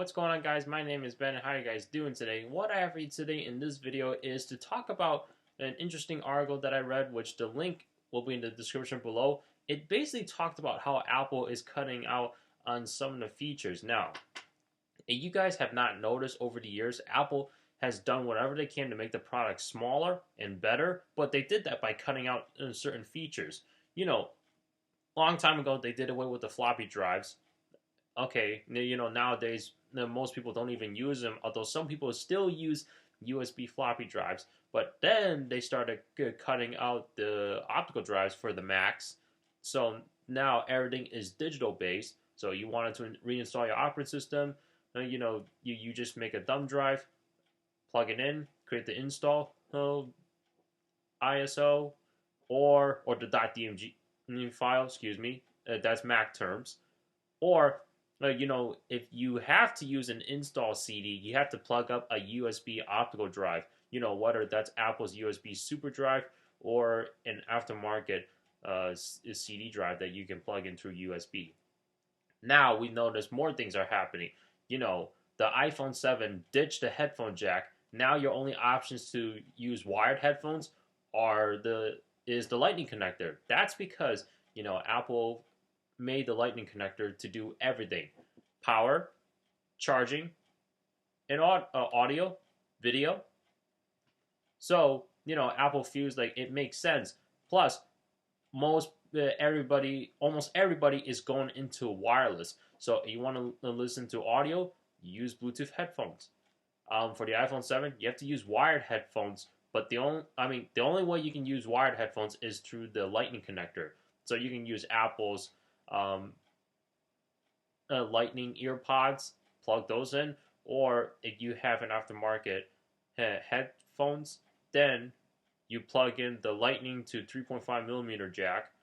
what's going on, guys? My name is Ben, and how are you guys doing today? What I have for you today in this video is to talk about an interesting article that I read, which the link will be in the description below. It basically talked about how Apple is cutting out on some of the features. Now, if you guys have not noticed over the years, Apple has done whatever they can to make the product smaller and better, but they did that by cutting out certain features. Long time ago, they did away with the floppy drives. Okay, nowadays most people don't even use them, although some people still use USB floppy drives. But then they started cutting out the optical drives for the Macs. So now everything is digital based. So you wanted to reinstall your operating system, you just make a thumb drive, plug it in, create the install ISO or the .dmg file, excuse me, that's Mac terms. Or if you have to use an install CD, you have to plug up a USB optical drive. Whether that's Apple's USB Super Drive or an aftermarket CD drive that you can plug in through USB. Now we notice more things are happening. The iPhone 7 ditched the headphone jack. Now your only options to use wired headphones is the Lightning connector. That's because Apple made the Lightning connector to do everything: power, charging, and audio, video. So Apple feels like it makes sense. Plus, almost everybody is going into wireless. So if you want to listen to audio, use Bluetooth headphones. For the iPhone 7, you have to use wired headphones. But the only way you can use wired headphones is through the Lightning connector. So you can use Apple's Lightning earpods, plug those in, or if you have an aftermarket headphones, then you plug in the Lightning to 3.5 millimeter jack,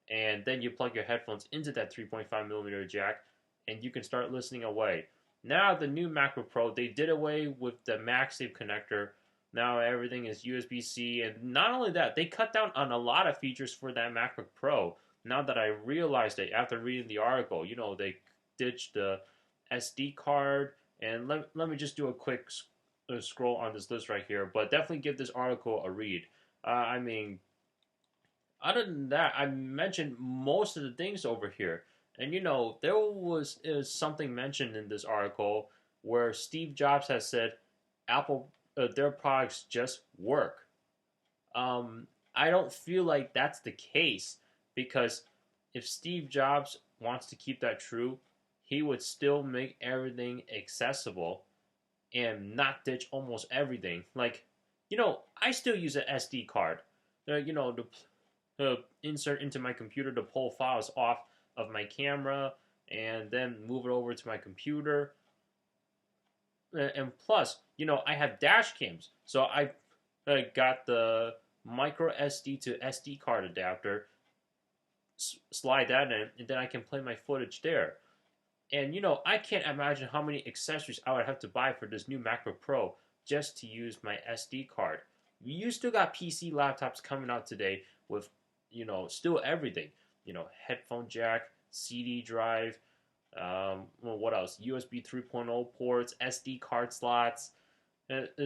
and then you plug your headphones into that 3.5 millimeter jack, and you can start listening away. Now the new MacBook Pro, they did away with the MagSafe connector. Now everything is USB-C, and not only that, they cut down on a lot of features for that MacBook Pro. Now that I realized it after reading the article, they ditched the SD card, and let me just do a quick scroll on this list right here, but definitely give this article a read. Other than that, I mentioned most of the things over here. And there was something mentioned in this article where Steve Jobs has said Apple, their products just work. I don't feel like that's the case, because if Steve Jobs wants to keep that true, he would still make everything accessible and not ditch almost everything. Like, I still use an SD card, to insert into my computer to pull files off of my camera and then move it over to my computer. And plus, I have dash cams, so I got the micro SD to SD card adapter, slide that in, and then I can play my footage there. And I can't imagine how many accessories I would have to buy for this new MacBook Pro just to use my SD card. You still got PC laptops coming out today with still everything. Headphone jack, CD drive, what else? USB 3.0 ports, SD card slots.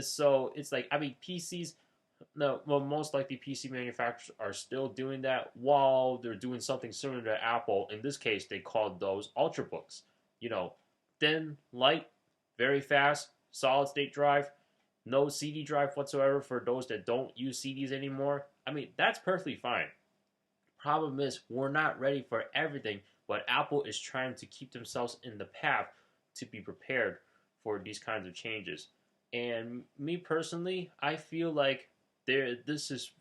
So it's like, PCs, most likely PC manufacturers are still doing that while they're doing something similar to Apple. In this case, they called those Ultrabooks. Thin, light, very fast, solid state drive, no CD drive whatsoever for those that don't use CDs anymore. That's perfectly fine. Problem is, we're not ready for everything, but Apple is trying to keep themselves in the path to be prepared for these kinds of changes. And me personally, I feel like this is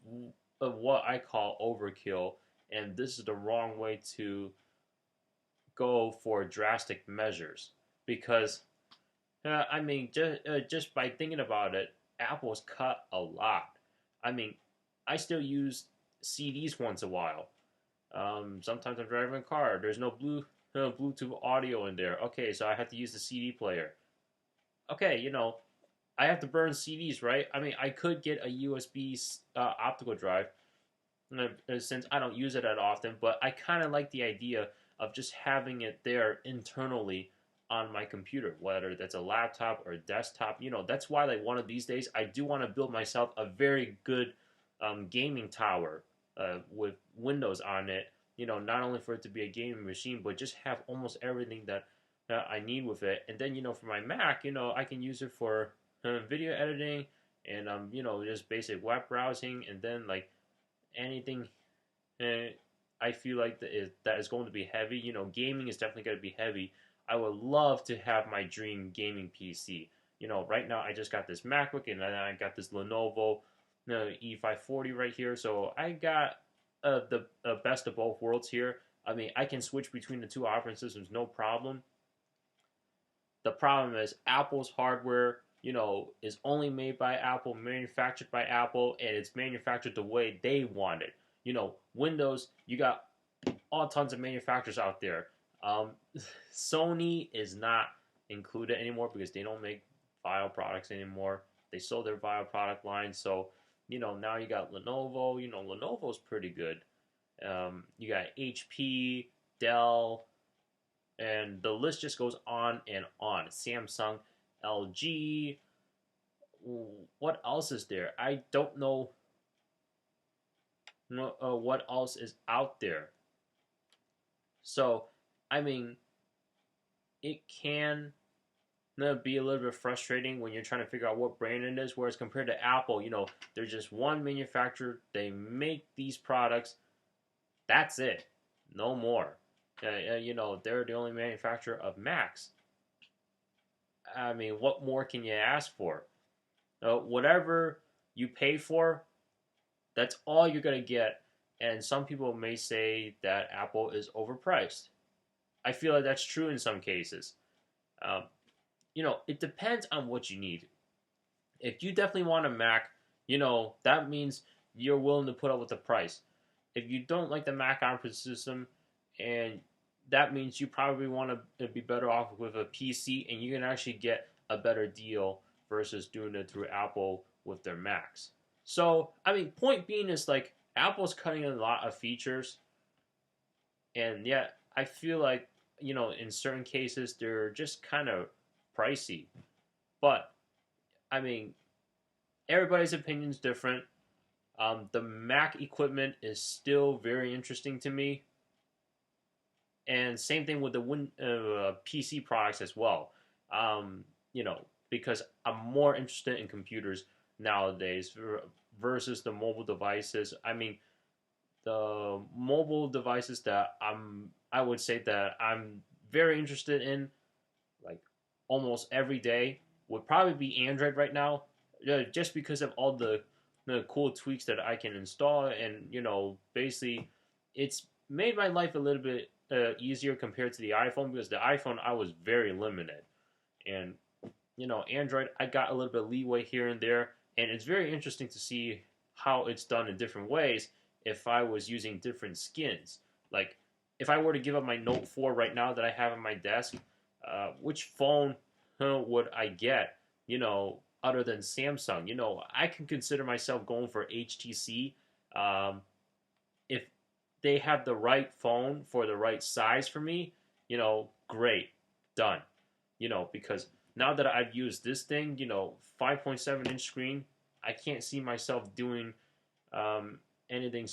what I call overkill, and this is the wrong way to go for drastic measures. Because, just by thinking about it, Apple's cut a lot. I still use CDs once in a while. Sometimes I'm driving a car. There's no Bluetooth audio in there. Okay, so I have to use the CD player. Okay, I have to burn CDs, right? I could get a USB optical drive, since I don't use it that often, but I kind of like the idea of just having it there internally on my computer, whether that's a laptop or a desktop. That's why, like, one of these days I do want to build myself a very good gaming tower with Windows on it. Not only for it to be a gaming machine, but just have almost everything that I need with it. And then, for my Mac, I can use it for video editing and just basic web browsing, and then like anything I feel like that is going to be heavy. Gaming is definitely going to be heavy. I would love to have my dream gaming PC. Right now I just got this MacBook, and then I got this Lenovo E540 right here. So I got the best of both worlds here. I mean, I can switch between the two operating systems, no problem. The problem is Apple's hardware, is only made by Apple, manufactured by Apple, and it's manufactured the way they want it. Windows, you got all tons of manufacturers out there. Sony is not included anymore because they don't make Vio products anymore. They sold their Vio product line, so now you got Lenovo. Lenovo's pretty good. You got HP, Dell, and the list just goes on and on. Samsung, LG. What else is there? I don't know what else is out there. So, I mean, it can be a little bit frustrating when you're trying to figure out what brand it is. Whereas compared to Apple, there's just one manufacturer. They make these products. That's it. No more. They're the only manufacturer of Macs. I mean, what more can you ask for? Whatever you pay for, that's all you're going to get. And some people may say that Apple is overpriced. I feel like that's true in some cases. It depends on what you need. If you definitely want a Mac, that means you're willing to put up with the price. If you don't like the Mac operating system, and that means you probably want to be better off with a PC, and you can actually get a better deal versus doing it through Apple with their Macs. So, I mean, point being is like Apple's cutting a lot of features, and yet I feel like in certain cases they're just kind of pricey. But I mean, everybody's opinion is different. The Mac equipment is still very interesting to me. And same thing with the PC products as well. Because I'm more interested in computers nowadays versus the mobile devices. I mean, the mobile devices that I would say that I'm very interested in, like almost every day, would probably be Android right now, just because of all the cool tweaks that I can install, and basically, it's made my life a little bit easier compared to the iPhone, because the iPhone I was very limited, and Android I got a little bit of leeway here and there, and it's very interesting to see how it's done in different ways if I was using different skins. Like if I were to give up my Note 4 right now that I have on my desk, which phone would I get? Other than Samsung. I can consider myself going for HTC. If they have the right phone for the right size for me, great, done. Because now that I've used this thing, 5.7 inch screen, I can't see myself doing anything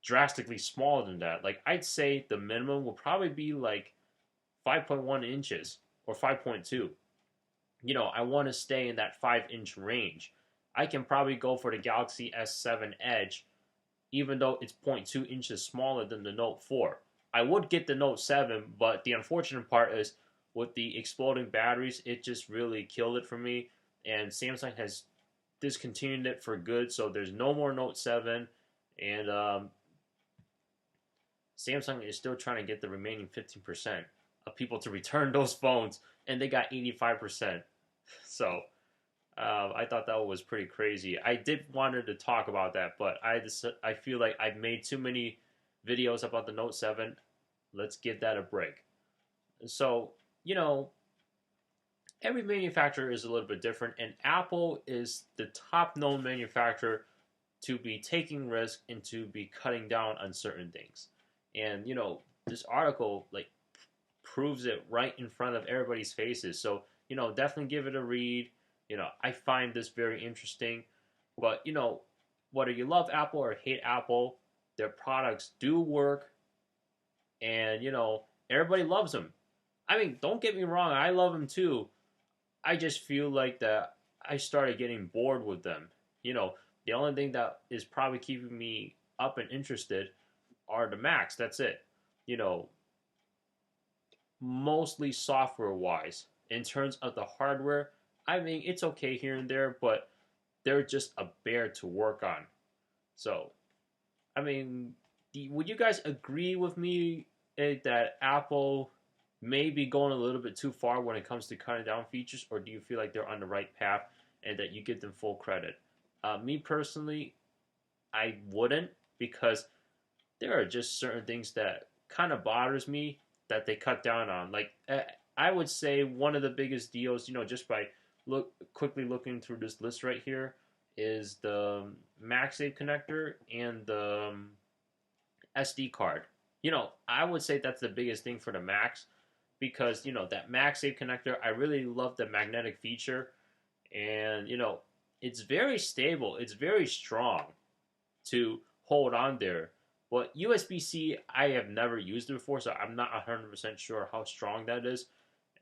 drastically smaller than that. Like I'd say the minimum will probably be like 5.1 inches or 5.2. I want to stay in that 5-inch range. I can probably go for the Galaxy S7 Edge, even though it's 0.2 inches smaller than the Note 4. I would get the Note 7, but the unfortunate part is with the exploding batteries, it just really killed it for me. And Samsung has discontinued it for good, so there's no more Note 7. And Samsung is still trying to get the remaining 15% of people to return those phones, and they got 85%. So I thought that was pretty crazy. I did wanted to talk about that, but I feel like I've made too many videos about the Note 7. Let's give that a break. So, every manufacturer is a little bit different, and Apple is the top known manufacturer to be taking risk and to be cutting down on certain things. And, this article, like, proves it right in front of everybody's faces. So, definitely give it a read. I find this very interesting. But, whether you love Apple or hate Apple, their products do work. And, everybody loves them. I mean, don't get me wrong, I love them too. I just feel like that I started getting bored with them. The only thing that is probably keeping me up and interested are the Macs. That's it. You know, mostly software wise. In terms of the hardware, I mean, it's okay here and there, but they're just a bear to work on. So, I mean, would you guys agree with me that Apple may be going a little bit too far when it comes to cutting down features, or do you feel like they're on the right path and that you give them full credit? Me personally, I wouldn't, because there are just certain things that kind of bothers me that they cut down on. Like, I would say one of the biggest deals, just by quickly looking through this list right here, is the MagSafe connector and the SD card. I would say that's the biggest thing for the Macs, because that MagSafe connector, I really love the magnetic feature, and it's very stable, it's very strong to hold on there. But USB-C, I have never used it before, so I'm not 100% sure how strong that is.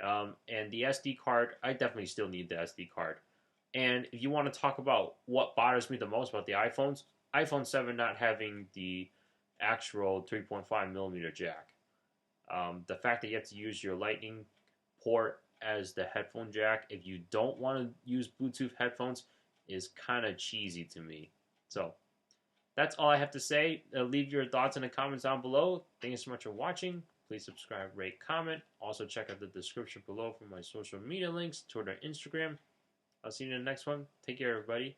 And the SD card, I definitely still need the SD card. And if you want to talk about what bothers me the most about the iPhones, iPhone 7 not having the actual 3.5 millimeter jack. The fact that you have to use your Lightning port as the headphone jack if you don't want to use Bluetooth headphones is kind of cheesy to me. So that's all I have to say. Leave your thoughts in the comments down below. Thank you so much for watching. Please subscribe, rate, comment. Also check out the description below for my social media links, Twitter, Instagram. I'll see you in the next one. Take care, everybody.